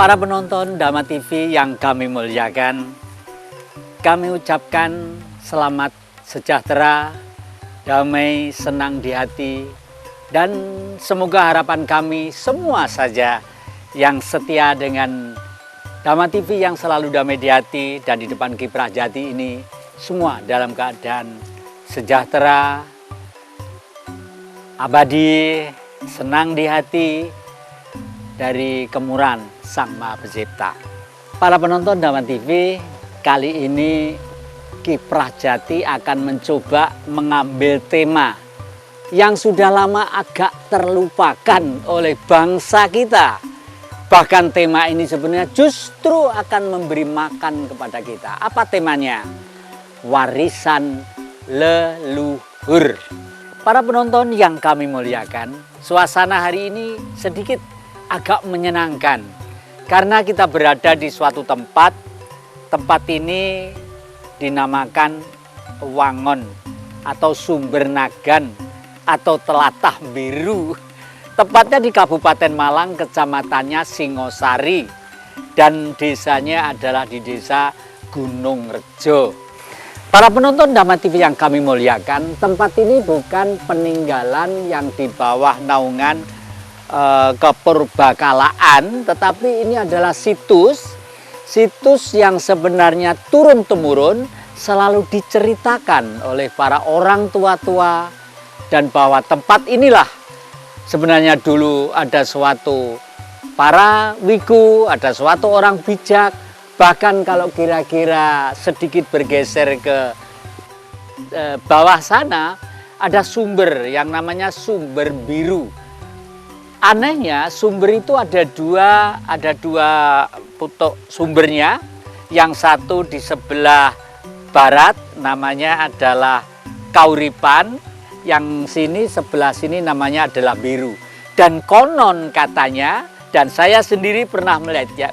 Para penonton Dhamma TV yang kami muliakan, kami ucapkan selamat sejahtera, damai, senang di hati, dan semoga harapan kami semua saja yang setia dengan Dhamma TV yang selalu damai di hati dan di depan kiprah jati ini, semua dalam keadaan sejahtera, abadi, senang di hati, dari kemurahan Sang Maha Pencipta. Para penonton Dhamma TV, kali ini Kiprah Jati akan mencoba mengambil tema yang sudah lama agak terlupakan oleh bangsa kita. Bahkan tema ini sebenarnya justru akan memberi makan kepada kita. Apa temanya? Warisan leluhur. Para penonton yang kami muliakan, suasana hari ini sedikit agak menyenangkan karena kita berada di suatu tempat. Tempat ini dinamakan Wangon atau Sumber Nagan atau Telatah Biru. Tepatnya di Kabupaten Malang, kecamatannya Singosari, dan desanya adalah di desa Gunung Rejo. Para penonton Dhamma TV yang kami muliakan, tempat ini bukan peninggalan yang di bawah naungan kepurbakalaan, tetapi ini adalah situs yang sebenarnya turun-temurun selalu diceritakan oleh para orang tua-tua, dan bahwa tempat inilah sebenarnya dulu ada suatu para wiku, ada suatu orang bijak. Bahkan kalau kira-kira sedikit bergeser ke bawah sana, ada sumber yang namanya Sumber Biru. Anehnya sumber itu ada dua putuk sumbernya. Yang satu di sebelah barat namanya adalah Kauripan, yang sebelah sini namanya adalah Biru. Dan konon katanya, dan saya sendiri pernah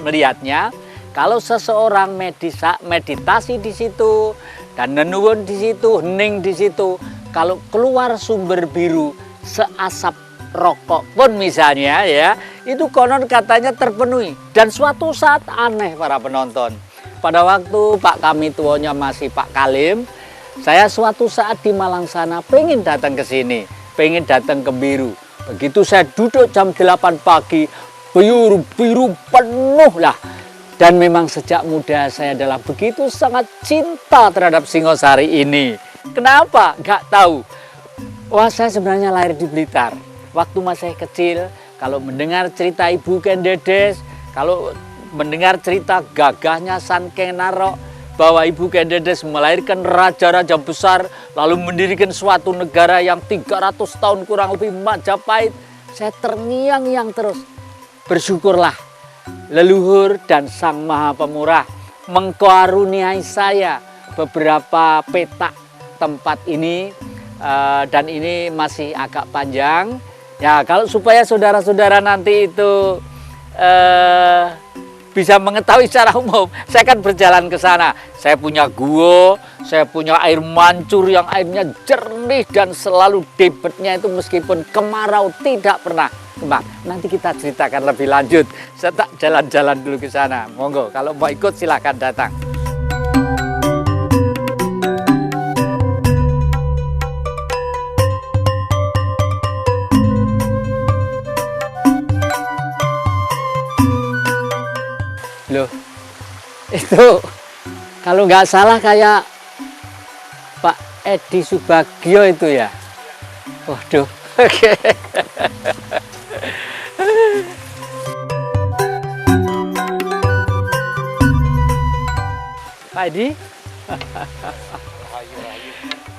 melihatnya, kalau seseorang meditasi di situ dan nenuwun di situ, hening di situ, kalau keluar Sumber Biru seasap rokok pun misalnya ya, itu konon katanya terpenuhi. Dan suatu saat aneh para penonton, pada waktu Pak kami tuanya masih Pak Kalim, saya suatu saat di Malang sana pengen datang ke sini, pengen datang ke Biru. Begitu saya duduk jam 8 pagi, biru penuh lah. Dan memang sejak muda saya adalah begitu sangat cinta terhadap Singosari ini. Kenapa? Gak tahu. Wah, saya sebenarnya lahir di Blitar. Waktu masih kecil, kalau mendengar cerita Ibu Kendedes, kalau mendengar cerita gagahnya San Keng Narok, bahwa Ibu Kendedes melahirkan raja-raja besar, lalu mendirikan suatu negara yang 300 tahun kurang lebih Majapahit, saya terngiang-ngiang terus. Bersyukurlah leluhur dan Sang Maha Pemurah mengkaruniai saya beberapa petak tempat ini, dan ini masih agak panjang. Ya, kalau supaya saudara-saudara nanti itu bisa mengetahui secara umum, saya akan berjalan ke sana. Saya punya gua, saya punya air mancur yang airnya jernih dan selalu debitnya itu meskipun kemarau tidak pernah kembang. Nanti kita ceritakan lebih lanjut. Saya tak jalan-jalan dulu ke sana. Monggo, kalau mau ikut silahkan datang. Loh, itu kalau nggak salah kayak Pak Edi Subagio itu ya. Waduh, oke. Pak Edi,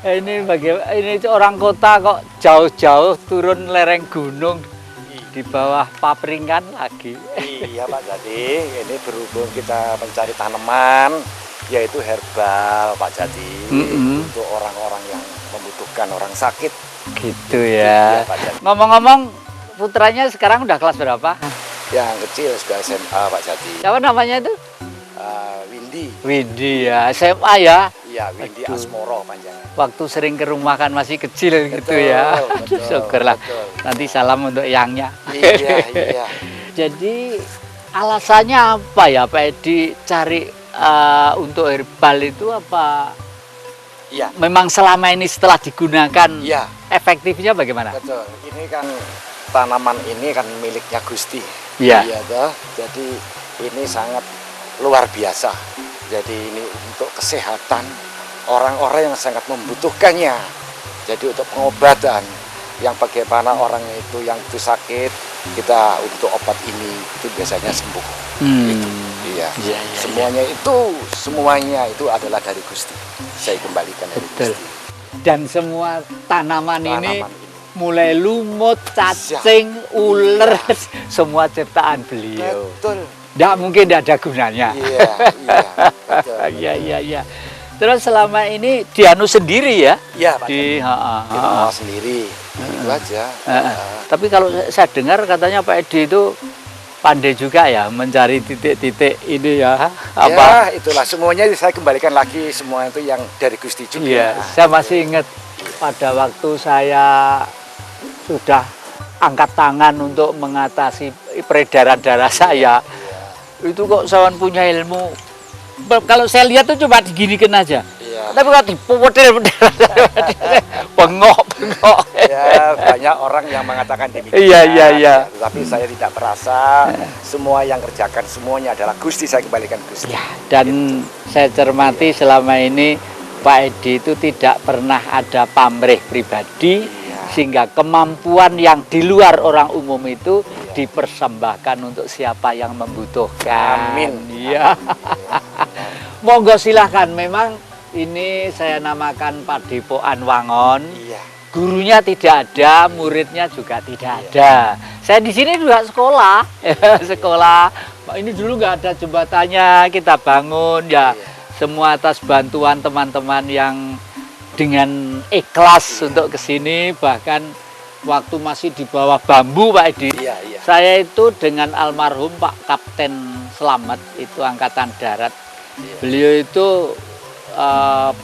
ini orang kota kok jauh-jauh turun lereng gunung di bawah papringan lagi. Iya Pak Jati, ini berhubung kita mencari tanaman yaitu herbal Pak Jati, untuk orang-orang yang membutuhkan, orang sakit. Gitu ya. Ngomong-ngomong, putranya sekarang udah kelas berapa? Yang kecil sudah SMA Pak Jati. Siapa namanya itu? Windy. Windy ya, SMA ya? Iya, Windy Asmoro panjangnya. Waktu sering ke rumah kan masih kecil gitu ya. Betul, Syukurlah. betul. Nanti salam untuk yangnya. Iya, iya. Jadi alasannya apa ya Pak Edi cari untuk herbal itu apa? Iya. Memang selama ini setelah digunakan Iya. efektifnya bagaimana? Betul. Ini kan tanaman ini kan miliknya Gusti. Iya. Iya toh. Jadi ini sangat luar biasa. Jadi ini untuk kesehatan orang-orang yang sangat membutuhkannya. Jadi untuk pengobatan yang bagaimana orang itu yang itu sakit, kita untuk obat ini itu biasanya sembuh. Gitu. Iya. Iya, Semuanya itu adalah dari Gusti. Saya kembalikan dari Betul. Gusti. Dan semua tanaman ini Tanaman mulai lumut, cacing, ular, semua ciptaan beliau. Betul. Tidak mungkin tidak ada gunanya. Iya, betul. Iya. Terus selama ini dianu sendiri ya? Iya, Pak. Di Sendiri. Itu aja. Tapi kalau saya dengar katanya Pak Edi itu pandai juga ya mencari titik-titik ini ya. Ya, itulah semuanya saya kembalikan lagi semua itu yang dari Gusti juga. Iya, saya masih ingat pada waktu saya sudah angkat tangan untuk mengatasi peredaran darah saya. Itu kok saya punya ilmu. Kalau saya lihat tuh cuma diginikan aja. Iya. Tapi kalau dipodel bengok. Ya, banyak orang yang mengatakan demikian. Iya. Tapi saya tidak merasa semua yang kerjakan semuanya adalah Gusti, saya kembalikan Gusti. Ya, dan saya cermati selama ini Pak Edi itu tidak pernah ada pamrih pribadi, sehingga kemampuan yang di luar orang umum itu dipersembahkan untuk siapa yang membutuhkan. Amin. Iya. Monggo silahkan. Memang ini saya namakan Padepokan Wangon. Iya. Gurunya tidak ada, muridnya juga tidak ada. Saya di sini juga sekolah, sekolah. Ini dulu nggak ada jembatannya, kita bangun ya. Semua atas bantuan teman-teman yang dengan ikhlas untuk kesini. Bahkan waktu masih di bawah bambu Pak Edi, saya itu dengan almarhum Pak Kapten Slamet, itu Angkatan Darat. Beliau itu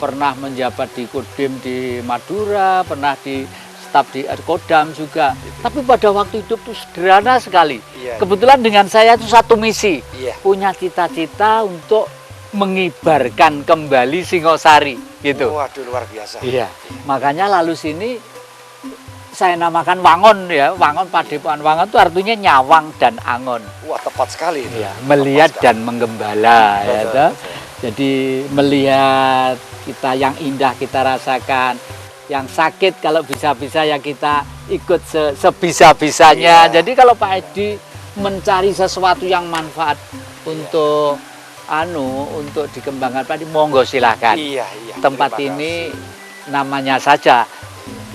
pernah menjabat di Kodim di Madura, pernah di staf di Kodam juga. Tapi pada waktu hidup itu sederhana sekali. Kebetulan dengan saya itu satu misi, punya cita-cita untuk mengibarkan kembali Singosari, gitu. Waduh, luar biasa. Iya, makanya lalu sini saya namakan Wangon ya. Wangon, Padepokan Wangon itu artinya nyawang dan angon. Wah, tepat sekali itu. Ya, melihat dan menggembala. Ya, toh? Jadi melihat kita yang indah kita rasakan, yang sakit kalau bisa-bisa ya kita ikut sebisa-bisanya. Jadi kalau Pak Edi mencari sesuatu yang manfaat untuk untuk dikembangkan, Pak Edi, monggo silahkan. Tempat ini namanya saja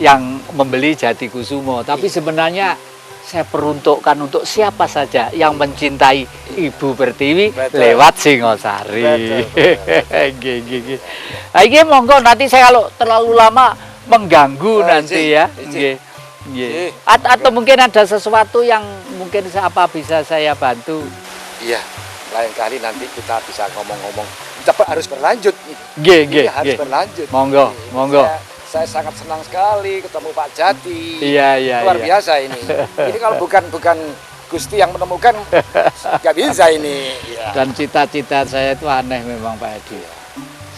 yang membeli Jatikusumo, tapi sebenarnya saya peruntukkan untuk siapa saja yang mencintai Ibu Pertiwi lewat Singosari. Ini monggo, nanti saya kalau terlalu lama mengganggu nanti ya. Atau mungkin ada sesuatu yang mungkin apa bisa saya bantu. Iya, lain kali nanti kita bisa ngomong-ngomong. Tapi harus berlanjut. Harus berlanjut. Monggo. Saya sangat senang sekali ketemu Pak Jati. Iya. Luar biasa ini. Ini kalau bukan Gusti yang menemukan, nggak bisa ini. Ya. Dan cita-cita saya itu aneh memang Pak Edi.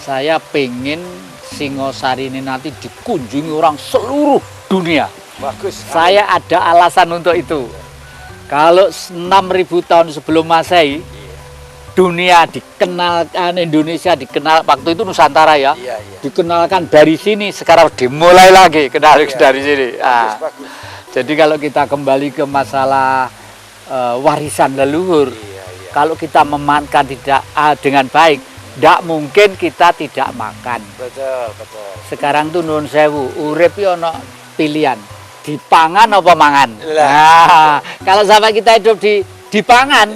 Saya pengen Singosari ini nanti dikunjungi orang seluruh dunia. Bagus. Saya ada alasan untuk itu. Kalau 6.000 tahun sebelum Masehi, dunia dikenalkan, Indonesia dikenal, waktu itu Nusantara ya, dikenalkan dari sini, sekarang dimulai lagi kenal dari sini. Bagus. Jadi kalau kita kembali ke masalah warisan leluhur, kalau kita memakan tidak dengan baik, tidak mungkin kita tidak makan. Betul. Sekarang tuh nun sewu, urip yo ono pilihan, dipangan apa mangan. Nah, kalau sama kita hidup dipangan,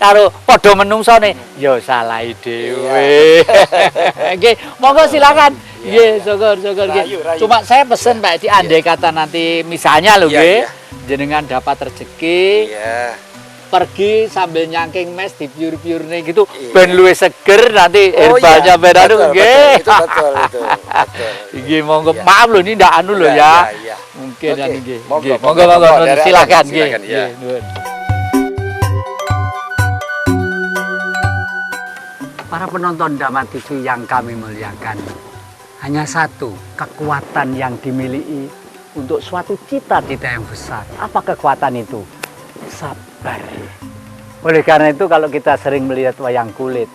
karo podo menungsone ya salah dhewe. Nggih, monggo silakan. Nggih, syukur nggih. Cuma saya pesen Pak Edi, andai kata nanti misalnya lho nggih, jenengan dapat rezeki, pergi sambil nyangking mes di piur-piurne gitu, ben luwih seger nanti herbalnya ben anu nggih. Itu betul. Nggih, monggo. Maaf lho ini ndak anu lho ya. Mungkin nggih. Monggo silakan nggih. Nggih, nuwun. Para penonton Dhamma TV yang kami muliakan, hanya satu kekuatan yang dimiliki untuk suatu cita-cita yang besar. Apa kekuatan itu? Sabar. Oleh karena itu kalau kita sering melihat wayang kulit,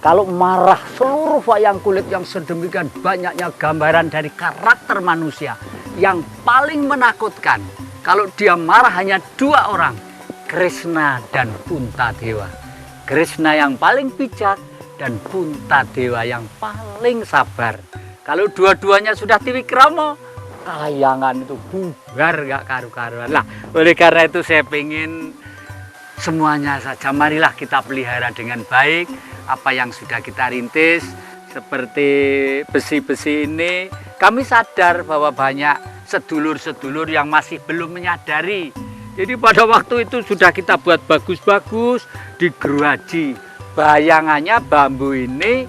kalau marah seluruh wayang kulit yang sedemikian banyaknya gambaran dari karakter manusia yang paling menakutkan. Kalau dia marah hanya dua orang, Krishna dan Puntadewa. Krishna yang paling bijak dan Puntadewa yang paling sabar. Kalau dua-duanya sudah triwikrama, tayangan itu bubar gak karu-karuan. Lah, oleh karena itu saya ingin semuanya saja marilah kita pelihara dengan baik apa yang sudah kita rintis. Seperti besi-besi ini, kami sadar bahwa banyak sedulur-sedulur yang masih belum menyadari. Jadi pada waktu itu sudah kita buat bagus-bagus, digeruaji. Bayangannya bambu ini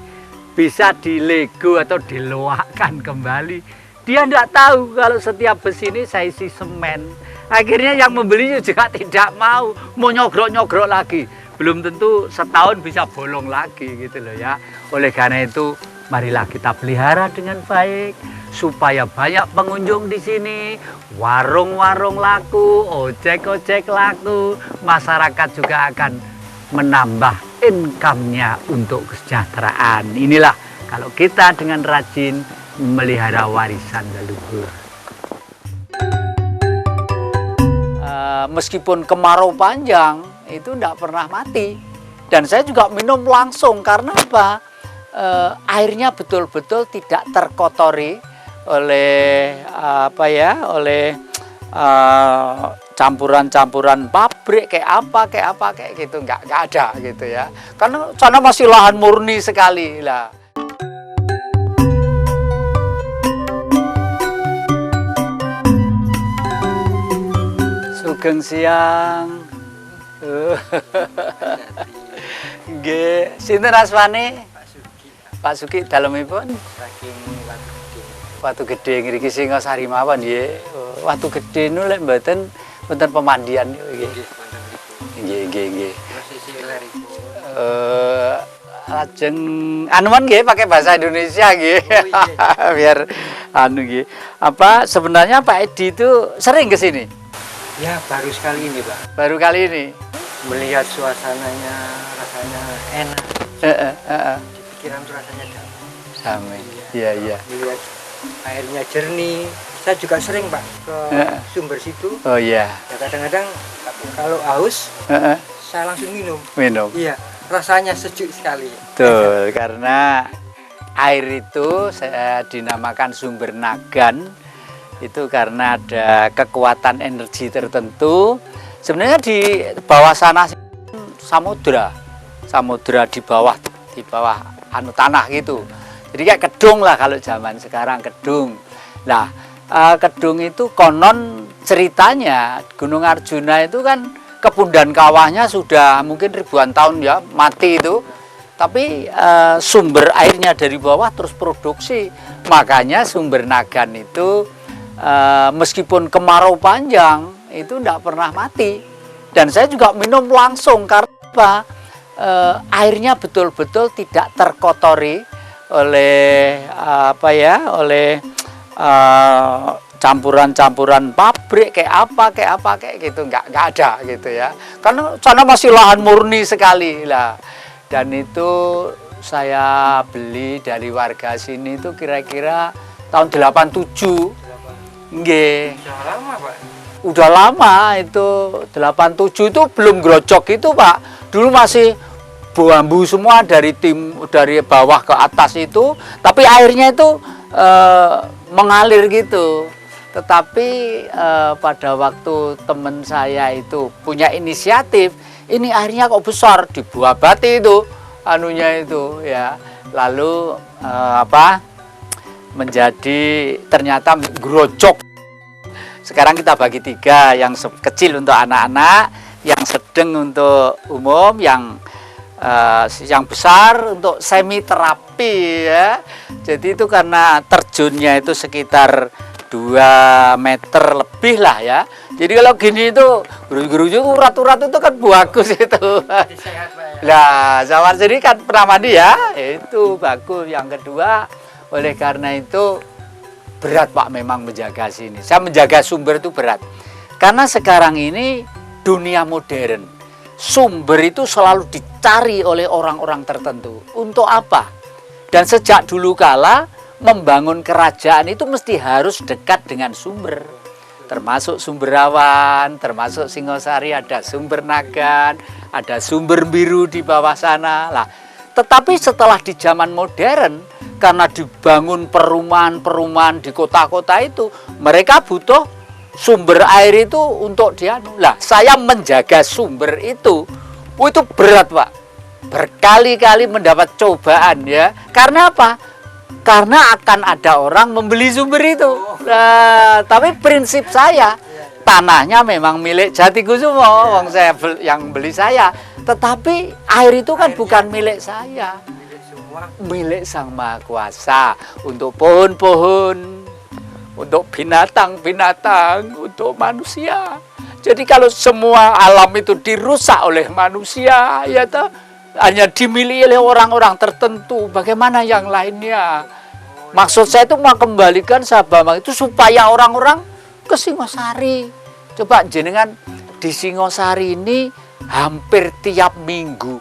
bisa dilego atau diloakkan kembali. Dia tidak tahu kalau setiap besi ini saya isi semen. Akhirnya yang membeli juga tidak mau nyogrok-nyogrok lagi. Belum tentu setahun bisa bolong lagi gitu loh ya. Oleh karena itu marilah kita pelihara dengan baik supaya banyak pengunjung di sini, warung-warung laku, ojek-ojek laku, masyarakat juga akan menambah income-nya untuk kesejahteraan. Inilah kalau kita dengan rajin memelihara warisan leluhur. Meskipun kemarau panjang itu tidak pernah mati, dan saya juga minum langsung karena apa? Airnya betul-betul tidak terkotori oleh oleh campuran-campuran pabrik kayak apa kayak gitu, nggak ada gitu ya, karena sana masih lahan murni sekali lah. Sugeng siang. Nggih, sinten asmane? Pak Suki dalemipun saking Watu Gede ngriki Singasari mawon nggih. Watu Gede nu lek mboten pemandian nggih. Nggih. posisi leriku. Lajeng anuan nggih pakai bahasa Indonesia nggih. Biar anu nggih. Apa sebenarnya Pak Edi itu sering ke sini? Ya baru sekali ini Pak, Baru kali ini. melihat suasananya rasanya enak, di pikiran tuh rasanya damai. Damai. Iya. Melihat airnya jernih, saya juga sering Pak ke sumber situ. Oh iya. Ya kadang-kadang kalau haus saya langsung minum. Minum. Iya, rasanya sejuk sekali. Betul, karena air itu saya dinamakan sumber nagan itu karena ada kekuatan energi tertentu. Sebenarnya di bawah sana samudra di bawah anu tanah gitu. Jadi kayak kedung lah kalau zaman sekarang, kedung. Nah, kedung itu konon ceritanya Gunung Arjuna itu kan kebun dan kawahnya sudah mungkin ribuan tahun ya mati itu. Tapi sumber airnya dari bawah terus produksi. Makanya sumber nagan itu meskipun kemarau panjang itu tidak pernah mati. Dan saya juga minum langsung karena apa? Airnya betul-betul tidak terkotori oleh oleh campuran-campuran pabrik kayak apa kayak gitu, nggak ada gitu ya. Karena sana masih lahan murni sekali lah. Dan itu saya beli dari warga sini itu kira-kira tahun 87. Nggih. Sudah lama Pak. Udah lama itu, 87 itu belum grojok itu Pak. Dulu masih bambu semua dari bawah ke atas itu, tapi airnya itu mengalir gitu. Tetapi pada waktu teman saya itu punya inisiatif, ini airnya kok besar, dibuabati itu anunya itu ya. Lalu menjadi ternyata grojok. Sekarang kita bagi 3, yang kecil untuk anak-anak, yang sedang untuk umum, yang besar untuk semi terapi ya. Jadi itu karena terjunnya itu sekitar 2 meter lebih. lebih lah ya. Jadi kalau gini itu guru-guru urat-urat itu kan bagus itu. Jadi sehat Pak ya. Nah, zaman sendiri kan pernah mandi ya, itu bagus. Yang kedua, oleh karena itu berat Pak memang menjaga sini. Saya menjaga sumber itu berat. Karena sekarang ini dunia modern, sumber itu selalu dicari oleh orang-orang tertentu. Untuk apa? Dan sejak dulu kala membangun kerajaan itu mesti harus dekat dengan sumber. Termasuk Sumberawan, termasuk Singosari, ada Sumber Nagan, ada Sumber Biru di bawah sana. Lah, tetapi setelah di zaman modern, karena dibangun perumahan-perumahan di kota-kota itu, mereka butuh sumber air itu untuk dianu. Lah, saya menjaga sumber itu berat Pak. Berkali-kali mendapat cobaan ya. Karena apa? Karena akan ada orang membeli sumber itu. Nah, tapi prinsip saya, tanahnya memang milik Jatikusumo, wong saya yang beli saya. Tetapi air itu kan bukan milik saya, milik Sang Maha Kuasa. Untuk pohon-pohon, untuk binatang-binatang, untuk manusia. Jadi kalau semua alam itu dirusak oleh manusia, ya toh, hanya dimiliki oleh orang-orang tertentu, bagaimana yang lainnya? Maksud saya itu mengembalikan Sabama itu supaya orang-orang ke Singosari. Coba jenengan di Singosari ini hampir tiap minggu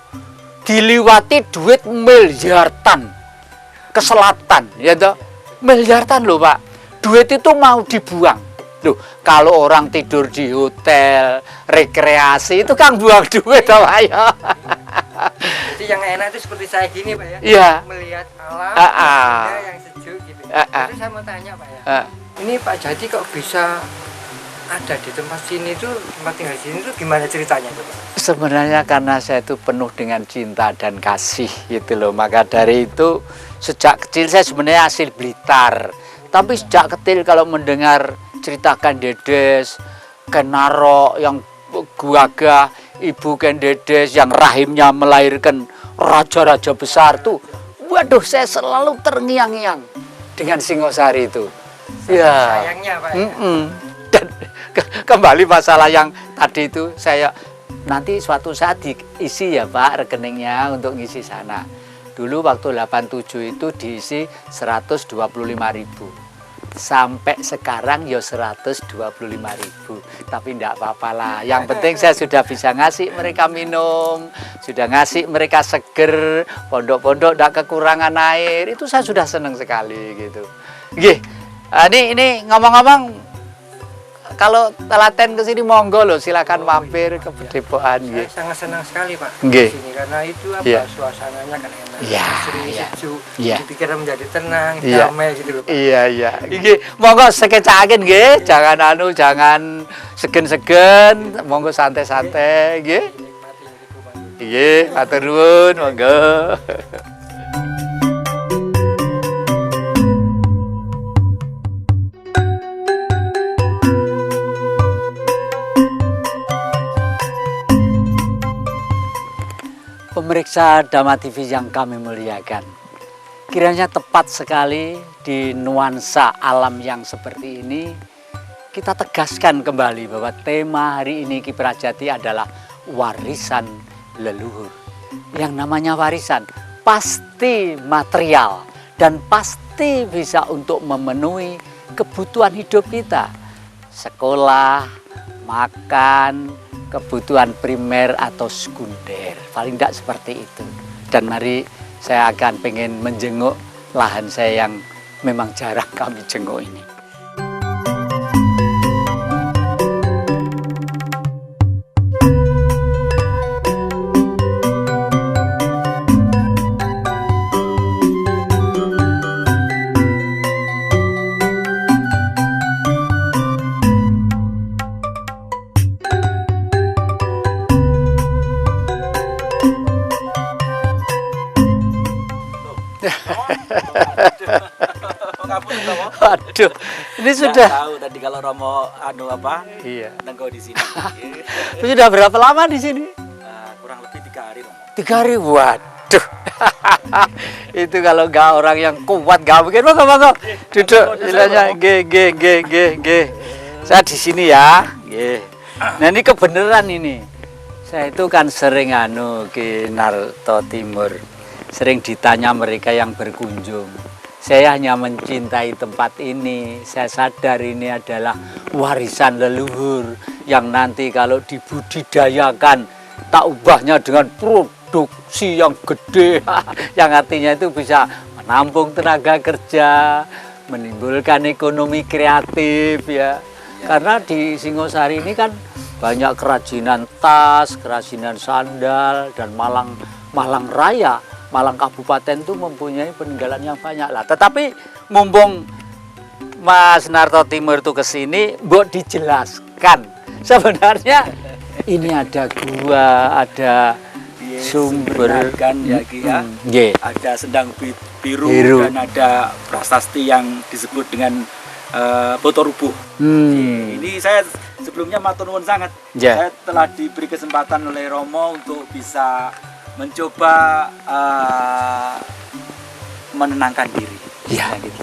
diliwati duit miliaran ke selatan, ya toh? Miliaran loh Pak. Duit itu mau dibuang. Loh, kalau orang tidur di hotel, rekreasi itu kan buang duit Pak ya. Jadi yang enak itu seperti saya gini Pak ya. Iya. Melihat alam yang sejuk gitu. Terus saya mau tanya Pak ya. Ini Pak Jati kok bisa ada di tempat sini tuh, tempat tinggal sini tuh gimana ceritanya tuh Pak? Sebenarnya karena saya itu penuh dengan cinta dan kasih gitu loh. Maka dari itu sejak kecil saya sebenarnya asli Blitar. Tapi sejak kecil kalau mendengar ceritakan Dedes, Kenaro yang Guaga, Ibu Kendedes yang rahimnya melahirkan raja-raja besar tuh, waduh saya selalu terngiang-ngiang dengan Singosari itu. Ya. Sayangnya Pak ya. Dan kembali masalah yang tadi itu, saya nanti suatu saat diisi ya Pak rekeningnya untuk ngisi sana. Dulu waktu 87 itu diisi 125.000. Sampai sekarang ya 125.000, tapi enggak apa-apa lah. Yang penting saya sudah bisa ngasih mereka minum, sudah ngasih mereka seger, pondok-pondok enggak kekurangan air, itu saya sudah senang sekali gitu. Nggih. Ini ngomong-ngomong, kalau telaten ke sini monggo loh, silakan mampir ke Padepokan nggih. Saya sangat senang sekali Pak Nggih. di sini karena itu apa suasananya kan enak. Iya, sejuk. Iya. Pikiran menjadi tenang, Iya. damai gitu loh Pak. Iya. Nggih, monggo sekecaken nggih, jangan segen-segen, monggo santai-santai nggih. Nikmati hidup Pak. Nggih, matur nuwun, monggo. Pemirsa Dhamma TV yang kami muliakan, kiranya tepat sekali di nuansa alam yang seperti ini kita tegaskan kembali bahwa tema hari ini Ki Prajati adalah warisan leluhur. Yang namanya warisan pasti material dan pasti bisa untuk memenuhi kebutuhan hidup kita. Sekolah, makan, kebutuhan primer atau sekunder, paling tidak seperti itu. Dan mari saya akan pengen menjenguk lahan saya yang memang jarang kami jenguk ini. Waduh, ini sudah tahu tadi kalau Romo iya. nengko di sini. Sudah berapa lama di sini? Kurang lebih 3 hari Romo. 3 hari, waduh. Itu kalau nggak orang yang kuat nggak mungkin. Monggo, duduk. Istilahnya, g. Saya di sini ya. Nggih. Nah ini kebenaran ini. Saya itu kan sering ke Narto Timur. Sering ditanya mereka yang berkunjung. Saya hanya mencintai tempat ini. Saya sadar ini adalah warisan leluhur yang nanti kalau dibudidayakan tak ubahnya dengan produksi yang gede, yang artinya itu bisa menampung tenaga kerja, menimbulkan ekonomi kreatif ya. Karena di Singosari ini kan banyak kerajinan tas, kerajinan sandal, dan Malang Raya, Malang Kabupaten itu mempunyai peninggalan yang banyak lah. Tetapi mumpung Mas Narto Timur itu kesini, mbok dijelaskan. Sebenarnya ini ada gua, ada sumber kan ya Ki ya. Ada sendang biru dan ada prasasti yang disebut dengan Boto Rubuh. Ini saya sebelumnya matur nuwun sangat. Saya telah diberi kesempatan oleh Romo untuk bisa mencoba menenangkan diri. Ya. Gitu.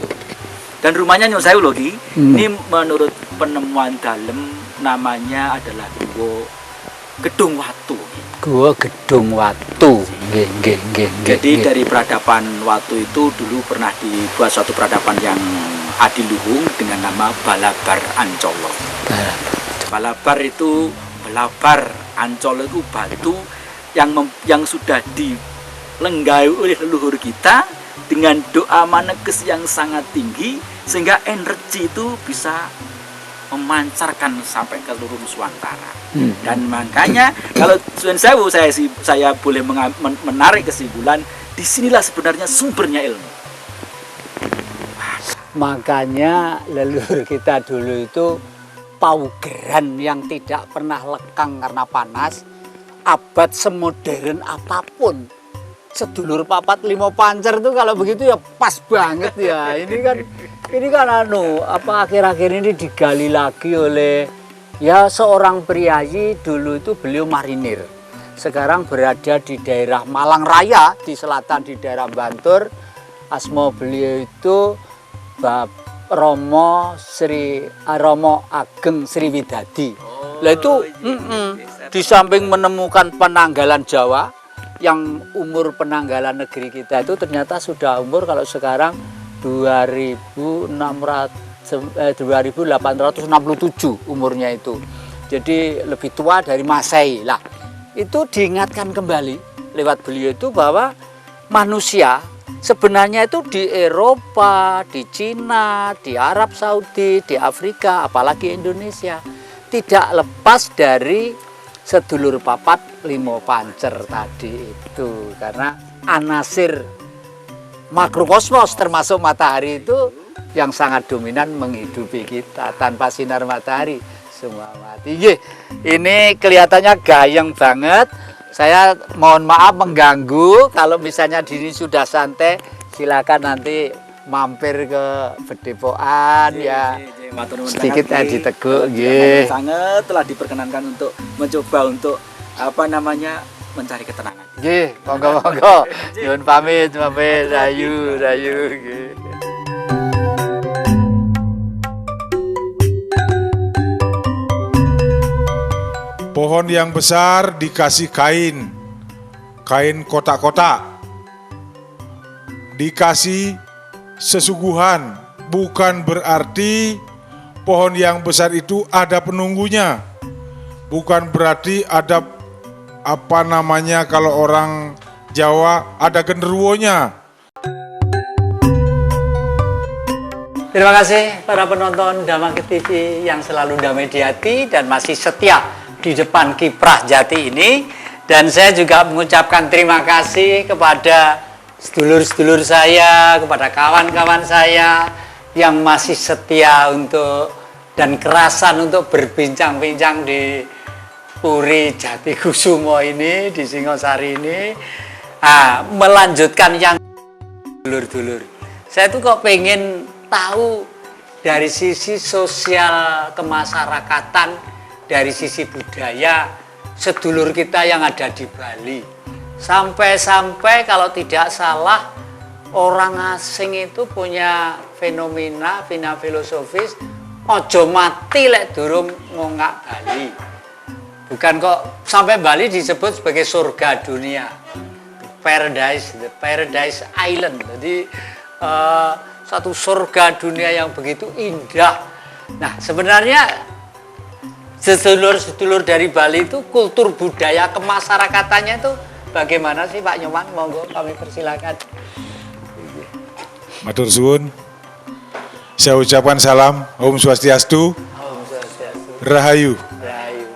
Dan rumahnya Nyok Sewu loh Ki. Ini menurut penemuan dalam namanya adalah Gua Gedung Watu. Gua Gedung Watu. Jadi dari peradaban Watu itu dulu pernah dibuat suatu peradaban yang adiluhung dengan nama Balabar Ancolo. Balabar itu Balabar Ancolo itu batu yang sudah dilenggai oleh leluhur kita dengan doa maneges yang sangat tinggi sehingga energi itu bisa memancarkan sampai ke seluruh Nusantara. Dan makanya kalau Nyun Sewu saya boleh menarik kesimpulan, disinilah sebenarnya sumbernya ilmu. Makanya leluhur kita dulu itu paugeran yang tidak pernah lekang karena panas, abad semodern apapun. Sedulur papat limo pancer itu kalau begitu ya pas banget ya. Ini kan akhir-akhir ini digali lagi oleh ya seorang priayi. Dulu itu beliau marinir. Sekarang berada di daerah Malang Raya di selatan di daerah Bantur. Asma beliau itu Romo Ageng Sriwidadi. Lah itu di samping menemukan penanggalan Jawa, yang umur penanggalan negeri kita itu ternyata sudah umur kalau sekarang 2867 umurnya itu. Jadi lebih tua dari Masehi. Lah, itu diingatkan kembali lewat beliau itu bahwa manusia sebenarnya itu di Eropa, di Cina, di Arab Saudi, di Afrika, apalagi Indonesia tidak lepas dari sedulur papat limo pancer tadi itu. Karena anasir makrokosmos termasuk matahari itu yang sangat dominan menghidupi kita. Tanpa sinar matahari semua mati. Ini kelihatannya gayeng banget. Saya mohon maaf mengganggu. Kalau misalnya diri sudah santai, silakan nanti mampir ke Bedepokan ya. Sedikit diteguk sangat telah diperkenankan untuk mencoba untuk mencari ketenangan. Nggih, monggo. Nyuwun pamit, rayu nggih. Pohon yang besar dikasih kain kotak-kotak, dikasih sesuguhan, bukan berarti pohon yang besar itu ada penunggunya. Bukan berarti ada kalau orang Jawa ada genderuwonya. Terima kasih para penonton Dhamaka TV yang selalu damai di hati dan masih setia di depan kiprah jati ini. Dan saya juga mengucapkan terima kasih kepada sedulur-sedulur saya, kepada kawan-kawan saya yang masih setia dan kerasan untuk berbincang-bincang di Puri Jatikusumo ini, di Singosari ini. Melanjutkan yang dulur-dulur. Saya tuh kok pengen tahu dari sisi sosial kemasyarakatan, dari sisi budaya sedulur kita yang ada di Bali. Sampai-sampai kalau tidak salah orang asing itu punya fenomena filosofis ojo mati lek durung ngongak Bali. Bukan kok sampai Bali disebut sebagai surga dunia, the paradise island. Jadi satu surga dunia yang begitu indah. Nah, sebenarnya sedulur-sedulur dari Bali itu kultur budaya kemasyarakatannya itu bagaimana sih Pak Nyoman? Monggo kami persilakan. Matur suwun. Saya ucapkan salam, Om Swastiastu, Om Swastiastu. Rahayu. Rahayu.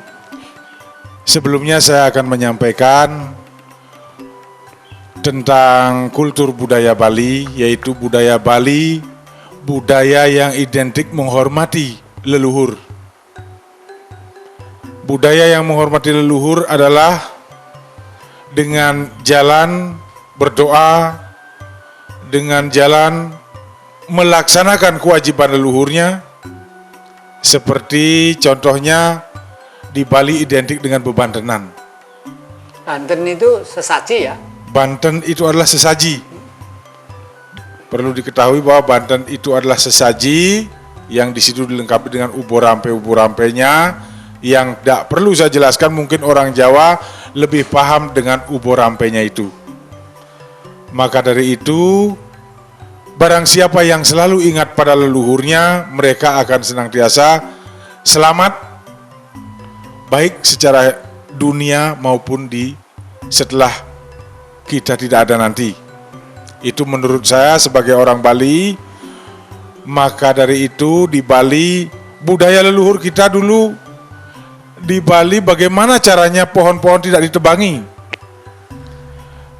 Sebelumnya saya akan menyampaikan tentang kultur budaya Bali, yaitu budaya Bali, budaya yang identik menghormati leluhur. Budaya yang menghormati leluhur adalah dengan jalan berdoa, dengan jalan melaksanakan kewajiban leluhurnya, seperti contohnya di Bali identik dengan bebantenan. Banten itu sesaji ya? Banten itu adalah sesaji. Perlu diketahui bahwa Banten itu adalah sesaji yang di situ dilengkapi dengan ubo-rampe-nya yang tidak perlu saya jelaskan, mungkin orang Jawa lebih paham dengan ubo-rampenya itu. Maka dari itu, barang siapa yang selalu ingat pada leluhurnya, mereka akan senantiasa selamat, baik secara dunia maupun di setelah kita tidak ada nanti. Itu menurut saya sebagai orang Bali. Maka dari itu di Bali, budaya leluhur kita dulu di Bali, bagaimana caranya pohon-pohon tidak ditebangi.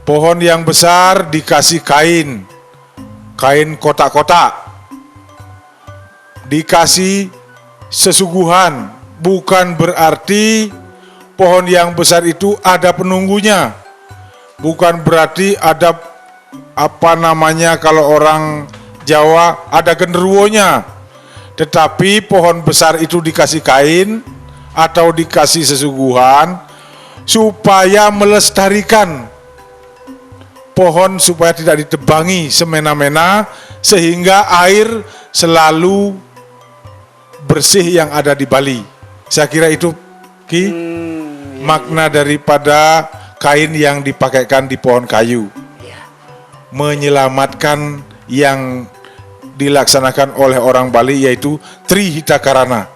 Pohon yang besar dikasih kain kotak-kotak, dikasih sesuguhan. Bukan berarti pohon yang besar itu ada penunggunya. Bukan berarti ada kalau orang Jawa ada genderuwonya. Tetapi pohon besar itu dikasih kain atau dikasih sesuguhan supaya melestarikan pohon, supaya tidak ditebangi semena-mena, sehingga air selalu bersih yang ada di Bali. Saya kira itu makna daripada kain yang dipakaikan di pohon kayu, menyelamatkan yang dilaksanakan oleh orang Bali, yaitu Trihita Karana.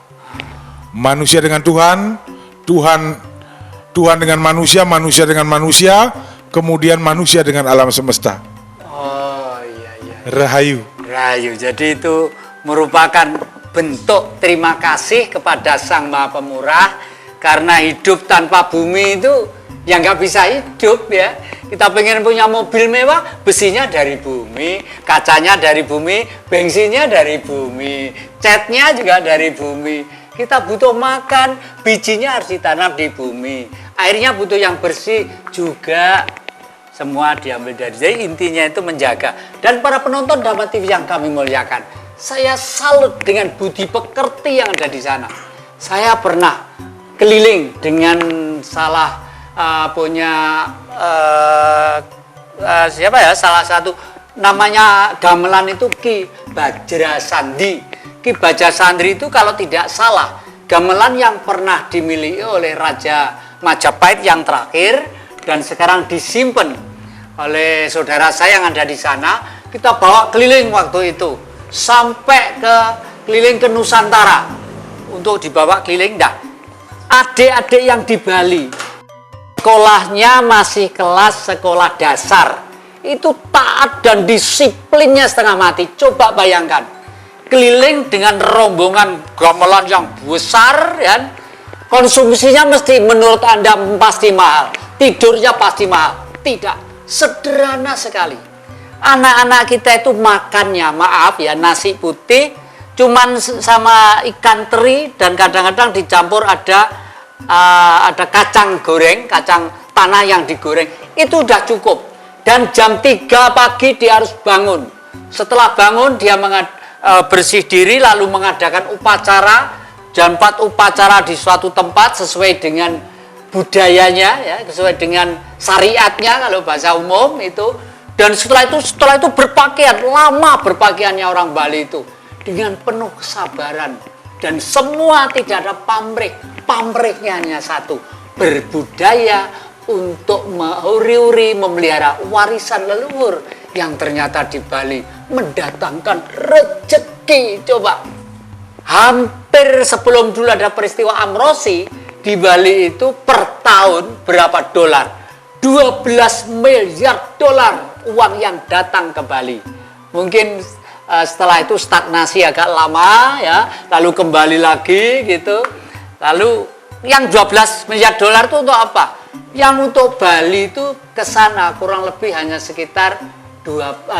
Manusia dengan Tuhan, Tuhan dengan manusia, manusia dengan manusia, kemudian manusia dengan alam semesta. Oh iya. Rahayu. Rahayu. Jadi itu merupakan bentuk terima kasih kepada Sang Maha Pemurah, karena hidup tanpa bumi itu ya nggak bisa hidup ya. Kita pengen punya mobil mewah, besinya dari bumi, kacanya dari bumi, bensinnya dari bumi, catnya juga dari bumi. Kita butuh makan, bijinya harus ditanam di bumi, airnya butuh yang bersih juga, semua diambil dari. Jadi intinya itu menjaga. Dan para penonton Dhamma TV yang kami muliakan, saya salut dengan budi pekerti yang ada di sana. Saya pernah keliling dengan salah satu namanya gamelan itu Ki Bajrasandhi. Ki Bajrasandhi itu kalau tidak salah gamelan yang pernah dimiliki oleh Raja Majapahit yang terakhir dan sekarang disimpan oleh saudara saya yang ada di sana. Kita bawa keliling waktu itu sampai keliling ke Nusantara untuk dibawa keliling. Adik-adik yang di Bali sekolahnya masih kelas sekolah dasar, itu taat dan disiplinnya setengah mati. Coba bayangkan, keliling dengan rombongan gamelan yang besar, ya, konsumsinya mesti menurut Anda pasti mahal, tidurnya pasti mahal. Tidak, sederhana sekali. Anak-anak kita itu makannya, maaf ya, nasi putih cuman sama ikan teri dan kadang-kadang dicampur ada kacang goreng, kacang tanah yang digoreng, itu udah cukup. Dan jam 3 pagi dia harus bangun. Setelah bangun dia bersih diri lalu mengadakan upacara. Jam 4 upacara di suatu tempat sesuai dengan budayanya, ya, sesuai dengan syariatnya kalau bahasa umum itu. Dan setelah itu berpakaian, lama berpakaiannya orang Bali itu dengan penuh kesabaran, dan semua tidak ada pamrih. Pamrihnya hanya satu, berbudaya untuk menguri-uri, memelihara warisan leluhur yang ternyata di Bali mendatangkan rezeki. Coba, hampir sebelum dulu ada peristiwa Amrosi, di Bali itu per tahun berapa dolar? 12 miliar dolar uang yang datang ke Bali. Mungkin setelah itu stagnasi agak lama ya, lalu kembali lagi gitu. Lalu yang 12 miliar dolar itu untuk apa? Yang untuk Bali itu ke sana kurang lebih hanya sekitar 10%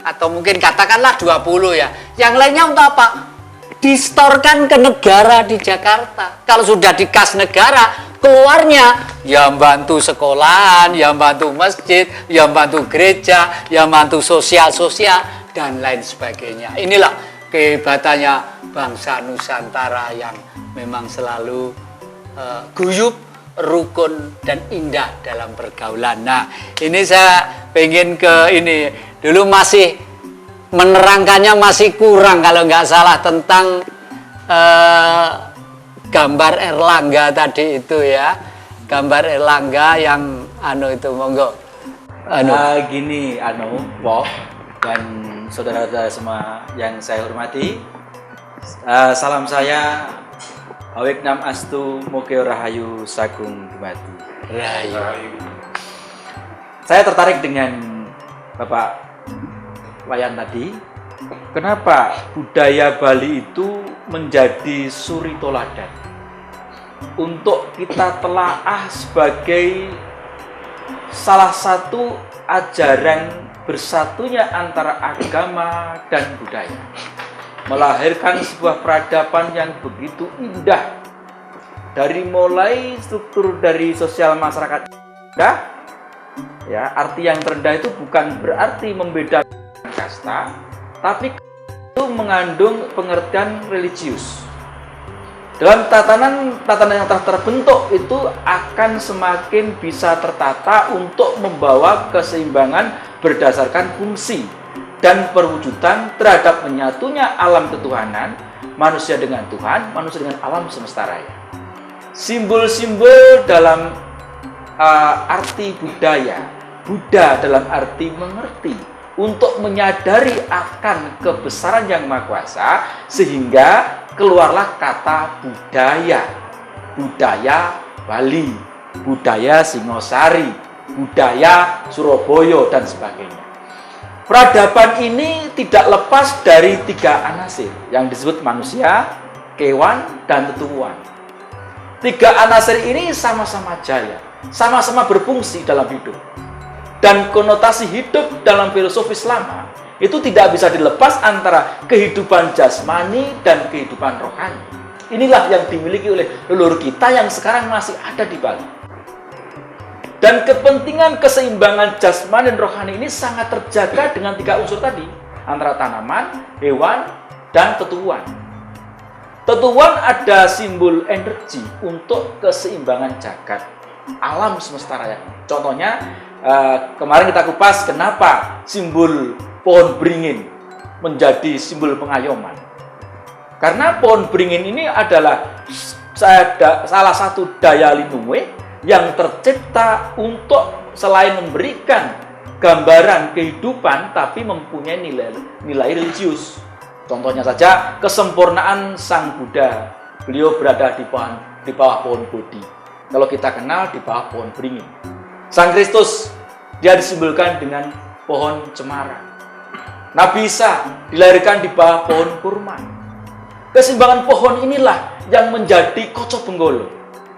atau mungkin katakanlah 20 ya. Yang lainnya untuk apa? Distorkan ke negara di Jakarta. Kalau sudah dikas negara, keluarnya ya bantu sekolahan, ya bantu masjid, ya bantu gereja, ya bantu sosial-sosial dan lain sebagainya. Inilah kehebatannya bangsa Nusantara yang memang selalu guyup, rukun dan indah dalam pergaulan. Nah, ini saya pengen ke ini dulu, masih menerangkannya masih kurang kalau nggak salah tentang gambar Erlangga tadi itu ya, gambar Erlangga yang itu monggo. Gini Pok dan saudara-saudara semua yang saya hormati, salam saya Awik Nam Astu Mokeo Rahayu Sagung Dumadi. Rahayu. Saya tertarik dengan Bapak Wayan tadi. Kenapa budaya Bali itu menjadi suri toladan untuk kita telaah sebagai salah satu ajaran bersatunya antara agama dan budaya, melahirkan sebuah peradaban yang begitu indah, dari mulai struktur dari sosial masyarakat indah ya. Arti yang terendah itu bukan berarti membedakan kasta, tapi itu mengandung pengertian religius. Dalam tatanan yang telah terbentuk itu akan semakin bisa tertata untuk membawa keseimbangan berdasarkan fungsi dan perwujudan terhadap menyatunya alam ketuhanan, manusia dengan Tuhan, manusia dengan alam semesta raya. Simbol-simbol dalam arti budaya, Buddha dalam arti mengerti, untuk menyadari akan kebesaran Yang Maha Kuasa, sehingga keluarlah kata budaya. Budaya Bali, budaya Singosari, budaya Surabaya, dan sebagainya. Peradaban ini tidak lepas dari 3 anasir yang disebut manusia, kewan, dan tetuwuan. 3 anasir ini sama-sama jaya, sama-sama berfungsi dalam hidup. Dan konotasi hidup dalam filosofis lama itu tidak bisa dilepas antara kehidupan jasmani dan kehidupan rohani. Inilah yang dimiliki oleh leluhur kita yang sekarang masih ada di Bali. Dan kepentingan keseimbangan jasmani dan rohani ini sangat terjaga dengan 3 unsur tadi, antara tanaman, hewan, dan tetuwuan. Tetuwuan ada simbol energi untuk keseimbangan jagat, alam semesta raya. Contohnya, kemarin kita kupas kenapa simbol pohon beringin menjadi simbol pengayoman. Karena pohon beringin ini adalah salah satu daya lindungi yang tercipta untuk selain memberikan gambaran kehidupan, tapi mempunyai nilai religius. Contohnya saja kesempurnaan Sang Buddha, beliau berada di bawah pohon Bodhi. Kalau kita kenal di bawah pohon beringin. Sang Kristus, dia disimbolkan dengan pohon cemara. Nabi Isa dilahirkan di bawah pohon kurma. Keseimbangan pohon inilah yang menjadi kocok benggolo.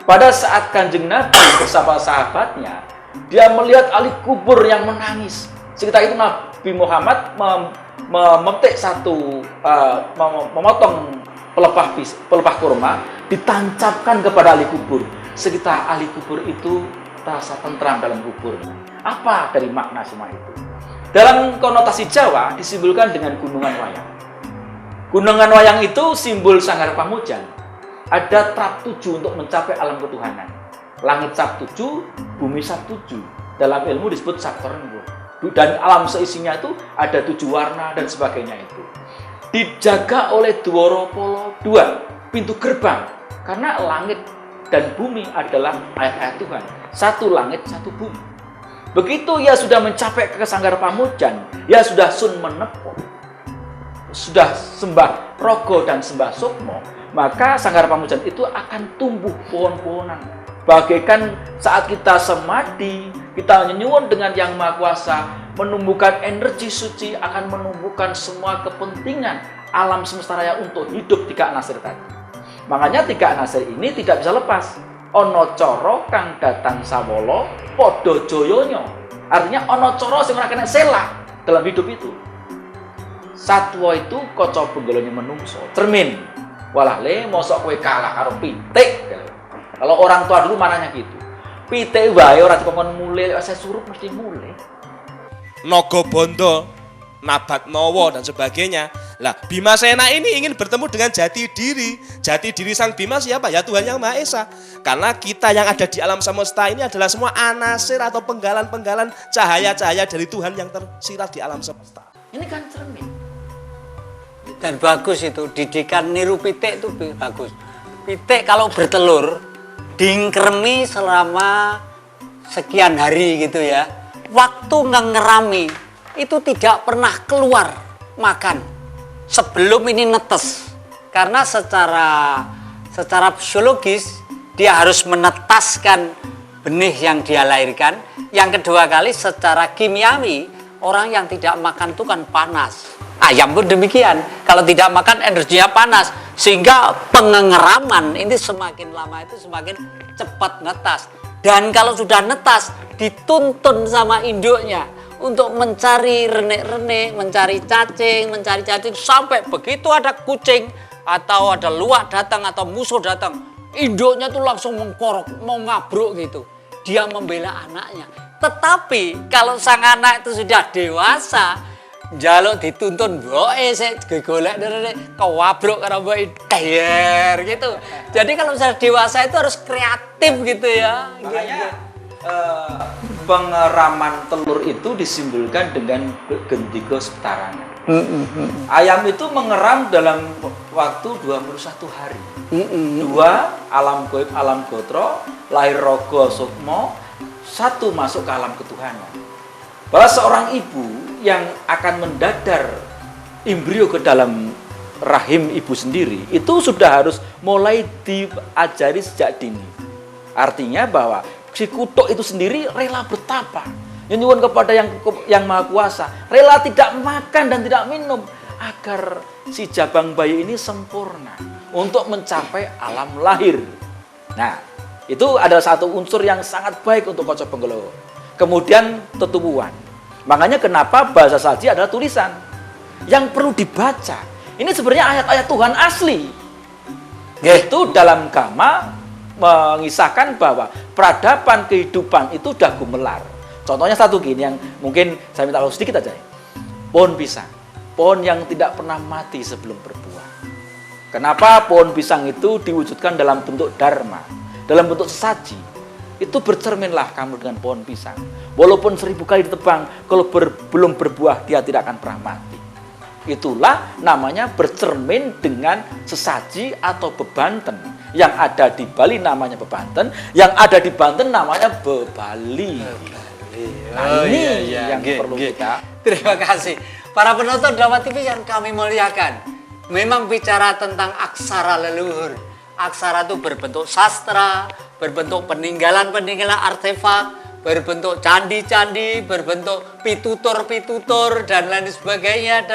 Pada saat Kanjeng Nabi bersama sahabatnya, dia melihat ahli kubur yang menangis. Sekitar itu Nabi Muhammad memotong pelepah kurma, ditancapkan kepada ahli kubur. Sekitar ahli kubur itu rasa tentram dalam kuburnya. Apa dari makna semua itu? Dalam konotasi Jawa disimbolkan dengan gunungan wayang. Gunungan wayang itu simbol Sanggar Pamujan. Ada trap 7 untuk mencapai alam ketuhanan. Langit sab 7, bumi sab 7. Dalam ilmu disebut Sabtorenggo. Dan alam seisinya itu ada 7 warna dan sebagainya itu. dijaga oleh Dwara Pala II, pintu gerbang. Karena langit dan bumi adalah ayat-ayat Tuhan. Satu langit, satu bumi. Begitu ia sudah mencapai ke Sanggar Pamujan, ia sudah sun menepo, sudah sembah rogo dan sembah sukmo, maka Sanggar Pamujan itu akan tumbuh pohon-pohonan. Bagaikan saat kita semadi, kita menyuwun dengan Yang Maha Kuasa, menumbuhkan energi suci, akan menumbuhkan semua kepentingan alam semesta raya untuk hidup Tiga Nasir tadi. Makanya Tiga Nasir ini tidak bisa lepas. Ono coro kang datang sawolo podo joyonyo. Artinya ono coro sing ora kena sela dalam hidup itu. Satwa itu kaca benggolane menungso. Cermin. Walah le mosok kowe kalah karo pitik. Kalau orang tua dulu mananya gitu. Pitik wae ora dikon mulih, saya suruh mesti mulih. Naga-Bandha, Nabatnawa dan sebagainya. Lah, Bimasena ini ingin bertemu dengan jati diri. Jati diri Sang Bima siapa? Ya Tuhan Yang Maha Esa. Karena kita yang ada di alam semesta ini adalah semua anasir atau penggalan-penggalan cahaya-cahaya dari Tuhan yang tersirat di alam semesta. Ini kan cermin. Dan bagus itu, didikan niru pitik itu bagus. Pitik kalau bertelur, dingkremi selama sekian hari gitu ya. Waktu ngerami itu tidak pernah keluar makan sebelum ini netes. Karena secara fisiologis dia harus menetaskan benih yang dia lahirkan. Yang kedua kali secara kimiawi, orang yang tidak makan itu kan panas. Ayam pun demikian, kalau tidak makan energinya panas, sehingga pengengeraman ini semakin lama itu semakin cepat netas. Dan kalau sudah netas, dituntun sama induknya untuk mencari renek-renek, mencari cacing, sampai begitu ada kucing atau ada luwak datang atau musuh datang, induknya tuh langsung mengkorok, mau ngabruk gitu. Dia membela anaknya. Tetapi kalau sang anak itu sudah dewasa, jaluk dituntun boe sik golek kewabruk karo mbok kayer gitu. Jadi kalau sudah dewasa itu harus kreatif gitu ya. Makanya pengeraman telur itu disimbolkan dengan gendiko septarangan. Ayam itu mengeram dalam waktu 21 hari. Dua, alam goib, alam gotro, lahir rogo sukmo, satu masuk ke alam ketuhanan. Bahwa seorang ibu yang akan mendadar embrio ke dalam rahim ibu sendiri itu sudah harus mulai diajari sejak dini. Artinya bahwa si kutuk itu sendiri rela bertapa, nyuwun kepada yang Maha Kuasa, rela tidak makan dan tidak minum agar si jabang bayi ini sempurna untuk mencapai alam lahir. Nah, itu adalah satu unsur yang sangat baik untuk Kaca Benggala. Kemudian tetubuhan. Makanya kenapa bahasa saji adalah tulisan yang perlu dibaca. Ini sebenarnya ayat-ayat Tuhan asli. Yaitu dalam Gama mengisahkan bahwa peradaban kehidupan itu dah gumelar. Contohnya satu gini yang mungkin saya minta tahu sedikit aja. Pohon pisang. Pohon yang tidak pernah mati sebelum berbuah. Kenapa pohon pisang itu diwujudkan dalam bentuk dharma, dalam bentuk sesaji? Itu bercerminlah kamu dengan pohon pisang. Walaupun 1000 kali ditebang, kalau belum berbuah, dia tidak akan pernah mati. Itulah namanya bercermin dengan sesaji atau bebanten. Yang ada di Bali namanya bebanten, yang ada di Banten namanya bebali. Nah, ini yang perlu kita. Terima kasih. Para penonton Drama TV yang kami muliakan. Memang bicara tentang aksara leluhur. Aksara itu berbentuk sastra, berbentuk peninggalan-peninggalan artefak, berbentuk candi-candi, berbentuk pitutur-pitutur, dan lain sebagainya,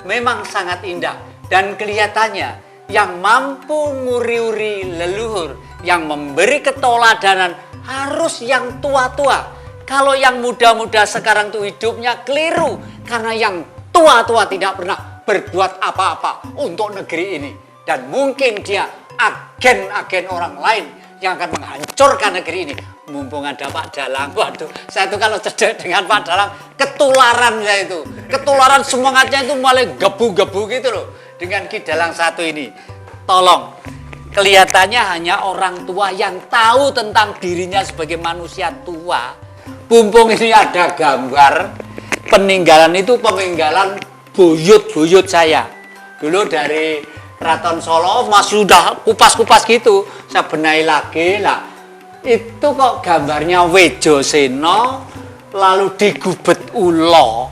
memang sangat indah. Dan kelihatannya yang mampu nguri-uri leluhur, yang memberi keteladanan harus yang tua-tua. Kalau yang muda-muda sekarang tuh hidupnya keliru, karena yang tua-tua tidak pernah berbuat apa-apa untuk negeri ini. Dan mungkin dia agen-agen orang lain yang akan menghancurkan negeri ini. Mumpung ada Pak Dalang, waduh, saya itu kalau cedek dengan Pak Dalang, ketularan saya itu. Ketularan semangatnya itu malah gebu-gebu gitu loh. Dengan Ki Dalang satu ini. Tolong, kelihatannya hanya orang tua yang tahu tentang dirinya sebagai manusia tua. Mumpung ini ada gambar, peninggalan itu peninggalan buyut-buyut saya. Dulu dari Keraton Solo masih udah kupas-kupas gitu. Saya benahi lagi lah. Itu kok gambarnya Wejo Seno, lalu digubet ulo,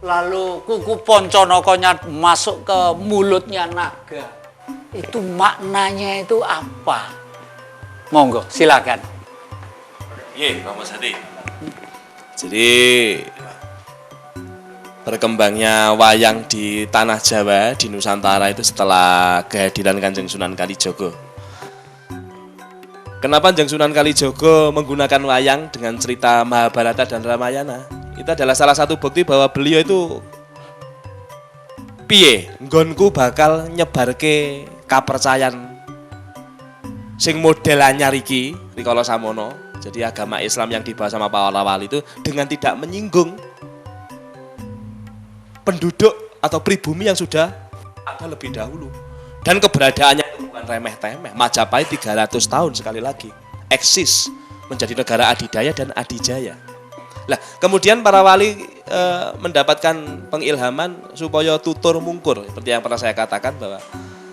lalu kuku Ponconokonya masuk ke mulutnya naga. Itu maknanya itu apa? Monggo, silakan. Iya, Pak Mas Hadi. Jadi berkembangnya wayang di tanah Jawa, di Nusantara itu setelah kehadiran Kanjeng Sunan Kalijogo. Kenapa Kanjeng Sunan Kalijogo menggunakan wayang dengan cerita Mahabharata dan Ramayana? Itu adalah salah satu bukti bahwa beliau itu piye nggonku bakal nyebarke kapercayan sing model anyar iki rikala samono. Jadi agama Islam yang dibahas sama para wali itu dengan tidak menyinggung penduduk atau pribumi yang sudah ada lebih dahulu. Dan keberadaannya itu bukan remeh-temeh. Majapahit 300 tahun sekali lagi eksis menjadi negara adidaya dan adijaya. Lah, kemudian para wali mendapatkan pengilhaman supaya tutur mungkur, seperti yang pernah saya katakan bahwa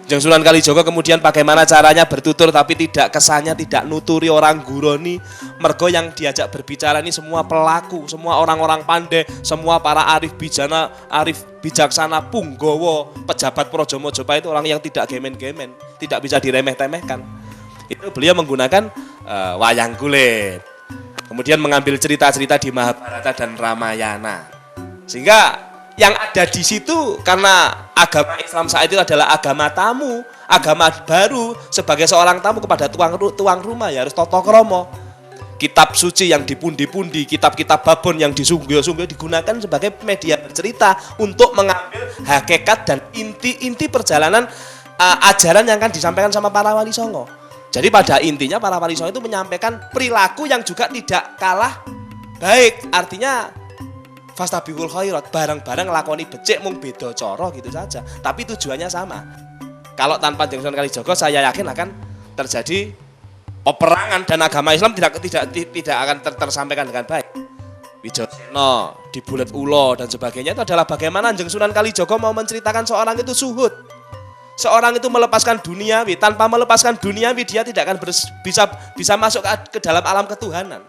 Kanjeng Sunan Kalijogo kemudian bagaimana caranya bertutur tapi tidak kesannya tidak nuturi orang guroni, mergo yang diajak berbicara ini semua pelaku, semua orang-orang pandai, semua para arif bijaksana, punggawa, pejabat Praja Majapahit, orang yang tidak gemen-gemen, tidak bisa diremeh-temehkan. Itu beliau menggunakan wayang kulit. Kemudian mengambil cerita-cerita di Mahabharata dan Ramayana. Sehingga yang ada di situ karena agama Islam saat itu adalah agama tamu, agama baru, sebagai seorang tamu kepada tuang rumah ya harus tata krama. Kitab suci yang dipundi-pundi, kitab-kitab babon yang disungguh-sungguh digunakan sebagai media bercerita untuk mengambil hakikat dan inti-inti perjalanan ajaran yang akan disampaikan sama para wali songo. Jadi pada intinya para wali songo itu menyampaikan perilaku yang juga tidak kalah baik, artinya fastabiqul khairat, barang-barang nglakoni becik mung beda cara gitu saja, tapi tujuannya sama. Kalau tanpa Kanjeng Sunan Kalijogo saya yakin akan terjadi peperangan dan agama Islam tidak akan tersampaikan dengan baik. Wijayasena, di Bulet Ulo dan sebagainya itu adalah bagaimana Kanjeng Sunan Kalijogo mau menceritakan seorang itu suhud. Seorang itu melepaskan duniawi, tanpa melepaskan duniawi dia tidak akan bisa masuk ke dalam alam ketuhanan.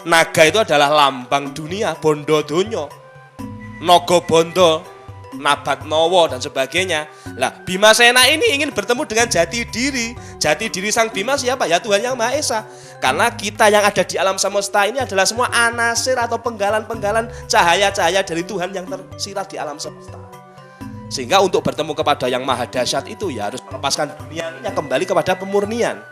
Naga itu adalah lambang dunia, bondo donyo, nogo bondo, nabat nowo dan sebagainya. Lah, Bimasena ini ingin bertemu dengan jati diri sang Bima siapa? Ya Tuhan Yang Maha Esa. Karena kita yang ada di alam semesta ini adalah semua anasir atau penggalan-penggalan cahaya-cahaya dari Tuhan yang tersirat di alam semesta. Sehingga untuk bertemu kepada yang maha dahsyat itu ya harus melepaskan dunianya kembali kepada pemurnian.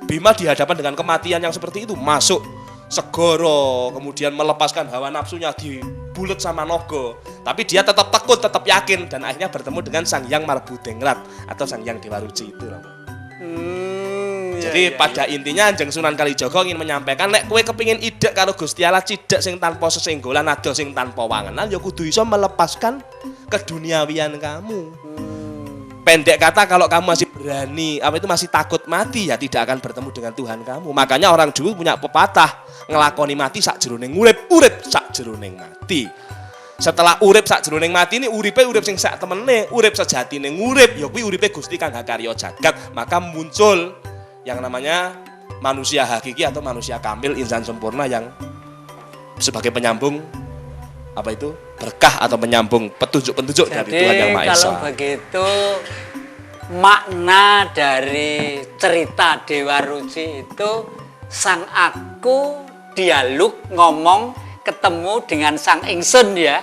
Bima dihadapan dengan kematian yang seperti itu, masuk segoro, kemudian melepaskan hawa nafsunya dibulet sama nogo, tapi dia tetap tekun, tetap yakin, dan akhirnya bertemu dengan Sang Hyang Marbudengrat atau Sang Hyang Dewa Ruci itu. Jadi pada intinya Kanjeng Sunan Kalijogo ingin menyampaikan, nek kowe kepingin idek karo Gusti Allah cidek sing tanpa sesenggolan, ado sing tanpa wangenan, ya kudu iso melepaskan keduniawian kamu. Pendek kata, kalau kamu masih berani, masih takut mati, ya tidak akan bertemu dengan Tuhan kamu. Makanya orang dulu punya pepatah, ngelakoni mati sak jeroning urip, urip sak jeroning mati. Setelah urip sak jeroning mati ini urip sing sak temene, urip sejatine urip, ya kuwi uripe Gusti kang hakarya jagat. Maka muncul yang namanya manusia hakiki atau manusia kamil, insan sempurna yang sebagai penyambung berkah atau menyambung petunjuk-petunjuk dari Tuhan Yang Maha Esa. Kalau begitu makna dari cerita Dewa Ruci itu sang aku dialog ngomong ketemu dengan sang ingsun ya.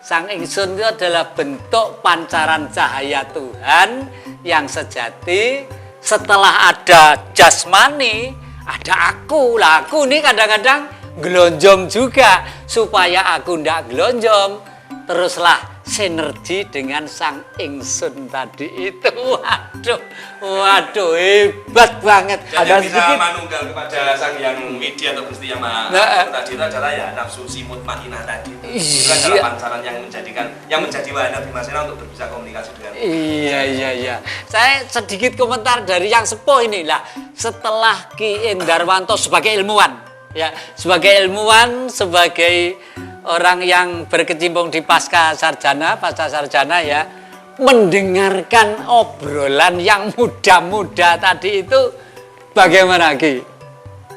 Sang ingsun itu adalah bentuk pancaran cahaya Tuhan yang sejati. Setelah ada jasmani, ada aku. Lah aku ini kadang-kadang gelonjom juga, supaya aku ndak gelonjom. Teruslah sinergi dengan sang ingsun tadi itu. Waduh, hebat banget. Jadi ada bisa sedikit manunggal kepada Sang Hyang Widi atau Gusti Yang Maha tadi itu adalah ya nafsu si mutmainah tadi. Itu adalah pancaran yang menjadi wahana Bimasena untuk bisa komunikasi dengan. Iya. Saya sedikit komentar dari yang sepuh ini lah. Setelah Ki Endarwanto sebagai ilmuwan, ya, sebagai orang yang berkecimpung di pasca sarjana ya, mendengarkan obrolan yang muda-muda tadi itu, bagaimana Ki?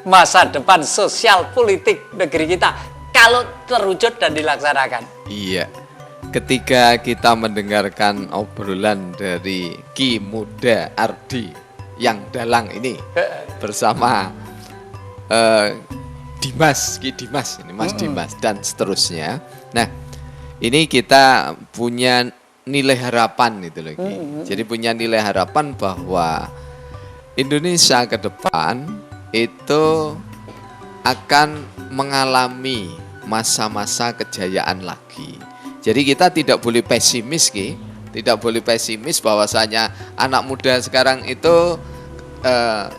Masa depan sosial politik negeri kita kalau terwujud dan dilaksanakan. Iya, ketika kita mendengarkan obrolan dari Ki Muda Ardi yang dalang ini bersama Dimas, Ki Dimas, ini Mas Dimas dan seterusnya. Nah, ini kita punya nilai harapan itu lagi. Jadi punya nilai harapan bahwa Indonesia ke depan itu akan mengalami masa-masa kejayaan lagi. Jadi kita tidak boleh pesimis, Ki. Tidak boleh pesimis bahwasanya anak muda sekarang itu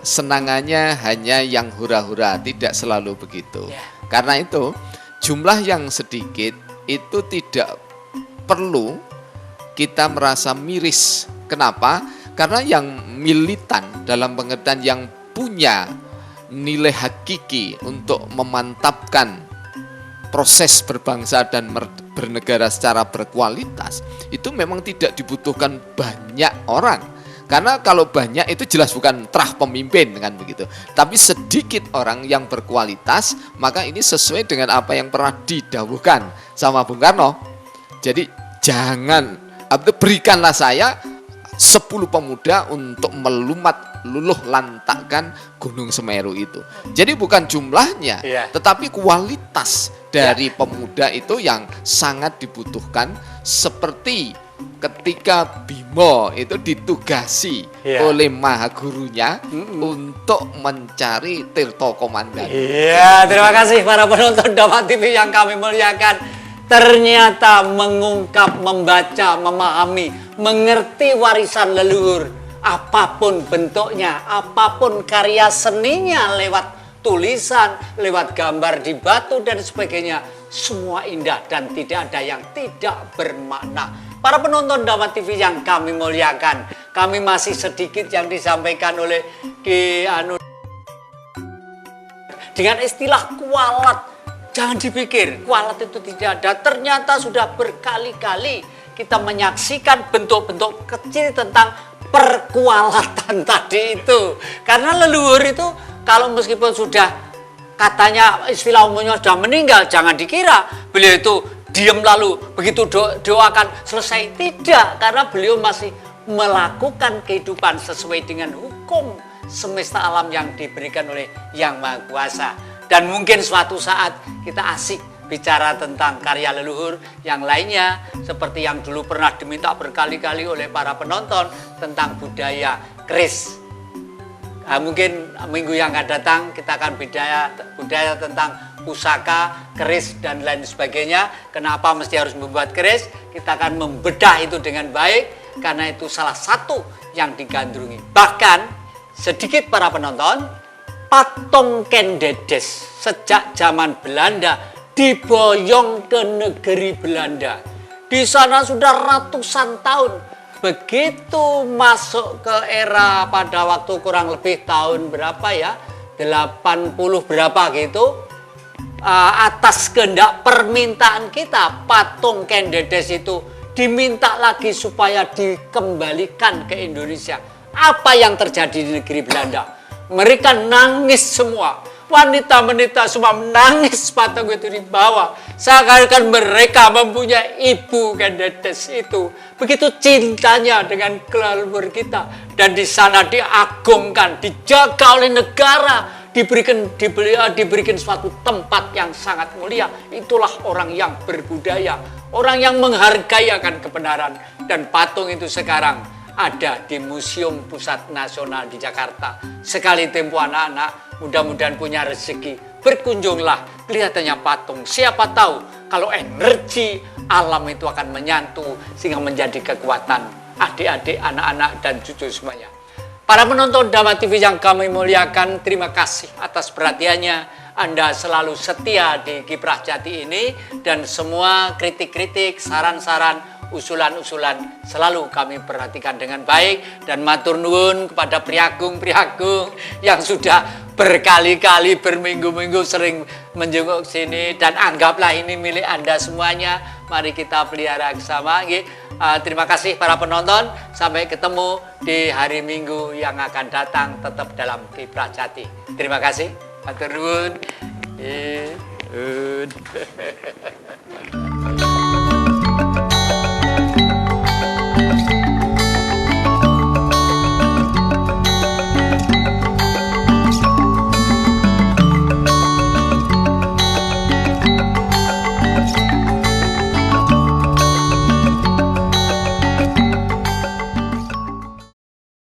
senangannya hanya yang hura-hura, tidak selalu begitu. Karena itu jumlah yang sedikit itu tidak perlu kita merasa miris. Kenapa? Karena yang militan dalam pengertian yang punya nilai hakiki untuk memantapkan proses berbangsa dan bernegara secara berkualitas itu memang tidak dibutuhkan banyak orang. Karena kalau banyak itu jelas bukan terah pemimpin kan begitu. Tapi sedikit orang yang berkualitas, maka ini sesuai dengan apa yang pernah didhawuhkan sama Bung Karno. Jadi berikanlah saya 10 pemuda untuk melumat luluh lantakkan Gunung Semeru itu. Jadi bukan jumlahnya, tetapi kualitas dari pemuda itu yang sangat dibutuhkan. Seperti ketika Bimo itu ditugasi oleh maha gurunya untuk mencari Tirto Komandan. Iya, terima kasih para penonton Dapat TV yang kami muliakan. Ternyata mengungkap, membaca, memahami, mengerti warisan leluhur, apapun bentuknya, apapun karya seninya, lewat tulisan, lewat gambar di batu dan sebagainya, semua indah dan tidak ada yang tidak bermakna. Para penonton Dapat TV yang kami muliakan, kami masih sedikit yang disampaikan oleh Ki Anu dengan istilah kualat. Jangan dipikir kualat itu tidak ada, ternyata sudah berkali-kali kita menyaksikan bentuk-bentuk kecil tentang perkualatan tadi itu. Karena leluhur itu kalau meskipun sudah katanya istilah umumnya sudah meninggal, jangan dikira beliau itu diam lalu begitu doakan selesai. Tidak, karena beliau masih melakukan kehidupan sesuai dengan hukum semesta alam yang diberikan oleh Yang Maha Kuasa. Dan mungkin suatu saat kita asik bicara tentang karya leluhur yang lainnya, seperti yang dulu pernah diminta berkali-kali oleh para penonton tentang budaya keris. Nah, mungkin minggu yang akan datang kita akan budaya tentang pusaka, keris dan lain sebagainya. Kenapa mesti harus membuat keris? Kita akan membedah itu dengan baik karena itu salah satu yang digandrungi. Bahkan sedikit para penonton, patung Ken Dedes sejak zaman Belanda diboyong ke negeri Belanda. Di sana sudah ratusan tahun. Begitu masuk ke era pada waktu kurang lebih tahun berapa ya, 80 berapa gitu, atas kehendak permintaan kita, patung Ken Dedes itu diminta lagi supaya dikembalikan ke Indonesia. Apa yang terjadi di negeri Belanda? Mereka nangis semua. Wanita-wanita semua menangis patung itu dibawa. Seakan-akan mereka mempunyai ibu Ken Dedes itu. Begitu cintanya dengan leluhur kita. Dan di sana diagungkan, dijaga oleh negara. Diberikan suatu tempat yang sangat mulia. Itulah orang yang berbudaya. Orang yang menghargai akan kebenaran. Dan patung itu sekarang ada di Museum Pusat Nasional di Jakarta. Sekali tempo anak-anak mudah-mudahan punya rezeki, berkunjunglah, kelihatannya patung. Siapa tahu kalau energi alam itu akan menyatu sehingga menjadi kekuatan adik-adik, anak-anak dan cucu semuanya. Para penonton Dapat TV yang kami muliakan, terima kasih atas perhatiannya. Anda selalu setia di Kiprah Jati ini dan semua kritik-kritik, saran-saran, usulan-usulan selalu kami perhatikan dengan baik dan matur nuwun kepada priagung-priagung yang sudah berkali-kali, berminggu-minggu sering menjenguk sini, dan anggaplah ini milik Anda semuanya. Mari kita pelihara bersama. Terima kasih para penonton. Sampai ketemu di hari Minggu yang akan datang, tetap dalam Kiprah Jati. Terima kasih. Matur nuwun.